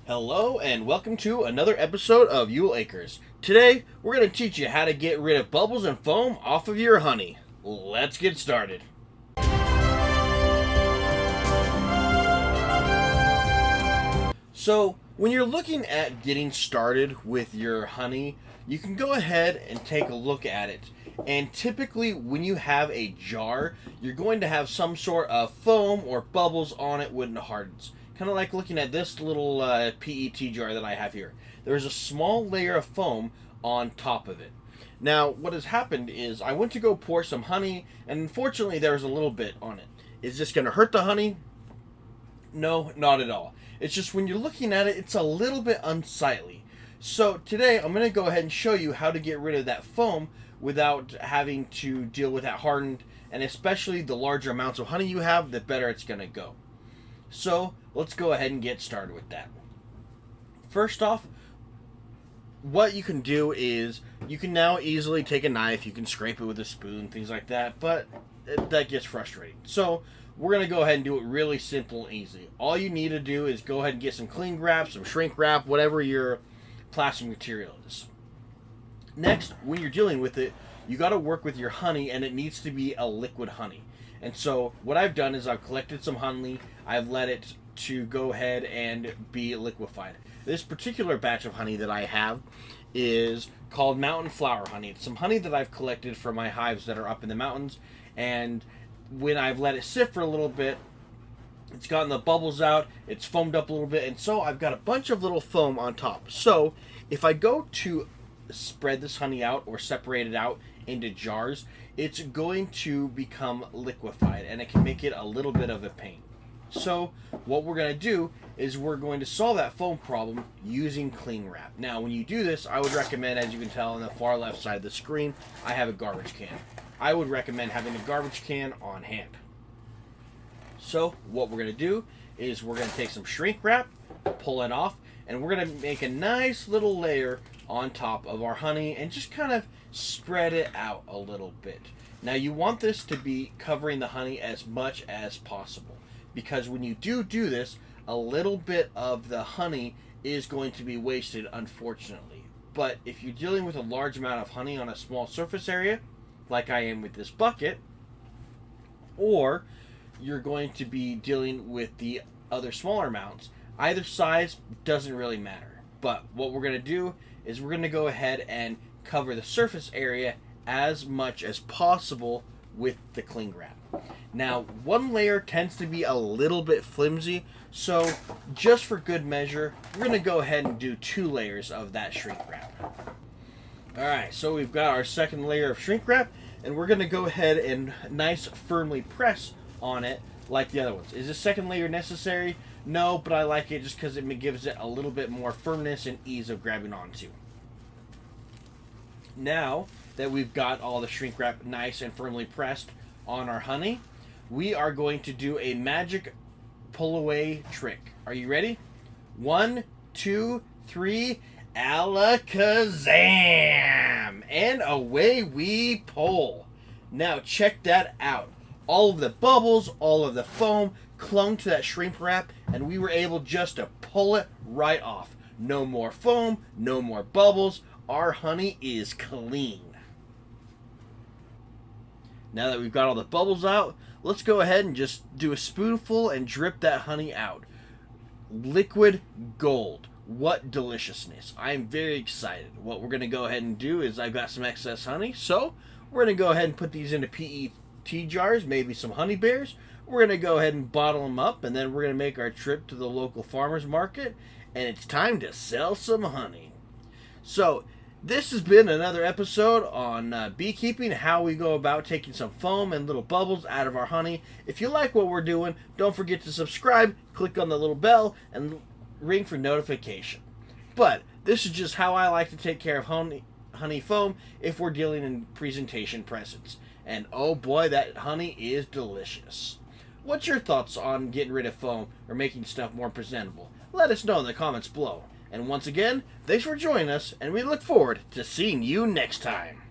Hello and welcome to another episode of Ewell Acres. Today, we're going to teach you how to get rid of bubbles and foam off of your honey. Let's get started. So, when you're looking at getting started with your honey, you can go ahead and take a look at it. And typically, when you have a jar, you're going to have some sort of foam or bubbles on it when it hardens. Kind of like looking at this little PET jar that I have here. There's a small layer of foam on top of it. Now, what has happened is I went to go pour some honey, and unfortunately there's a little bit on it. Is this going to hurt the honey? No, not at all. It's just when you're looking at it, it's a little bit unsightly. So today I'm going to go ahead and show you how to get rid of that foam without having to deal with that hardened, and especially the larger amounts of honey you have, the better it's going to go. So let's go ahead and get started with that. First off, what you can do is you can now easily take a knife, you can scrape it with a spoon, things like that, but that gets frustrating. So we're going to go ahead and do it really simple and easy. All you need to do is go ahead and get some cling wrap, some shrink wrap, whatever your plastic material is. Next, when you're dealing with it, you got to work with your honey, and it needs to be a liquid honey. And so what I've done is I've collected some honey, I've let it to go ahead and be liquefied. This particular batch of honey that I have is called mountain flower honey. It's some honey that I've collected from my hives that are up in the mountains, and when I've let it sit for a little bit, it's gotten the bubbles out, it's foamed up a little bit, and so I've got a bunch of little foam on top. So if I go to spread this honey out or separate it out into jars, it's going to become liquefied, and it can make it a little bit of a pain. So what we're going to do is we're going to solve that foam problem using cling wrap. Now when you do this, I would recommend, as you can tell on the far left side of the screen, I have a garbage can. I would recommend having a garbage can on hand. So what we're going to do is we're going to take some shrink wrap, pull it off, and we're going to make a nice little layer on top of our honey and just kind of spread it out a little bit. Now you want this to be covering the honey as much as possible, because when you do this, a little bit of the honey is going to be wasted, unfortunately. But if you're dealing with a large amount of honey on a small surface area, like I am with this bucket, or you're going to be dealing with the other smaller amounts, either size doesn't really matter. But what we're going to do is we're going to go ahead and cover the surface area as much as possible with the cling wrap. Now, one layer tends to be a little bit flimsy, so just for good measure, we're going to go ahead and do 2 layers of that shrink wrap. Alright, so we've got our second layer of shrink wrap, and we're going to go ahead and nice firmly press on it like the other ones. Is this second layer necessary? No, but I like it just because it gives it a little bit more firmness and ease of grabbing onto. Now that we've got all the shrink wrap nice and firmly pressed on our honey, we are going to do a magic pull away trick. Are you ready? 1, 2, 3, alakazam! And away we pull. Now check that out. All of the bubbles, all of the foam clung to that shrink wrap, and we were able just to pull it right off. No more foam, no more bubbles. Our honey is clean. Now that we've got all the bubbles out, let's go ahead and just do a spoonful and drip that honey out. Liquid gold. What deliciousness. I am very excited. What we're going to go ahead and do is I've got some excess honey, so we're going to go ahead and put these into PET jars, maybe some honey bears. We're going to go ahead and bottle them up, and then we're going to make our trip to the local farmer's market, and it's time to sell some honey. So this has been another episode on beekeeping, how we go about taking some foam and little bubbles out of our honey. If you like what we're doing, don't forget to subscribe, click on the little bell, and ring for notification. But this is just how I like to take care of honey foam if we're dealing in presentation presents. And oh boy, that honey is delicious. What's your thoughts on getting rid of foam or making stuff more presentable? Let us know in the comments below. And once again, thanks for joining us, and we look forward to seeing you next time.